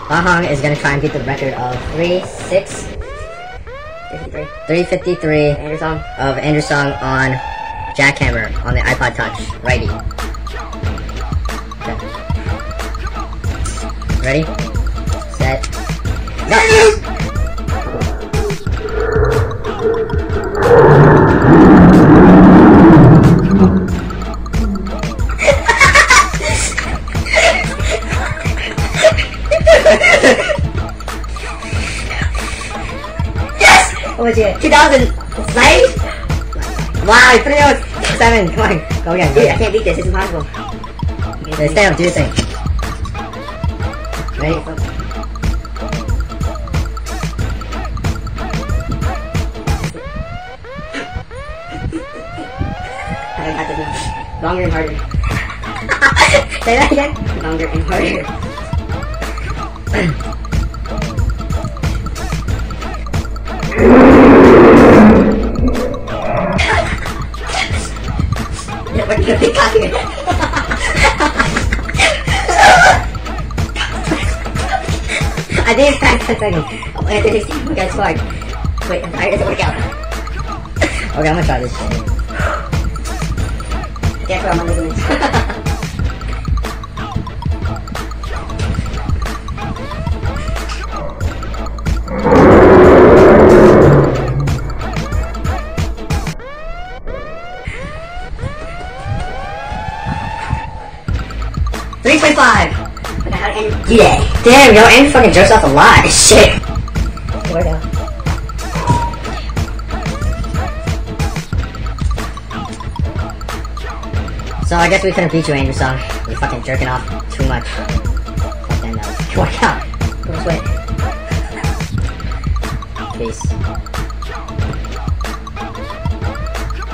Hong is gonna try and beat the record of 353 of Andrew Song on jackhammer on the iPod Touch righty. Okay. Ready? Set. Go! Yes! What was it? 2000, right? Wow, you put it out 7. Come on, go again. Dude, I can't beat this. It's impossible. Okay, stay up, do your thing. Ready? I got this now. Longer and harder. Say that again? Longer and harder. Yeah, we're gonna be cutting it. I think it's past 10 seconds. Oh, after 16, we got spark. Wait, I'm tired, it doesn't work out. Okay, I'm gonna try this shit. I can't throw my ligaments. 3.5! Yeah. Damn, yo, Andrew fucking jerks off a lot. Shit. Where go? So I guess we couldn't beat you, Andrew Song. You're fucking jerking off too much. Fuck damn, that was work out. Go this way. Peace.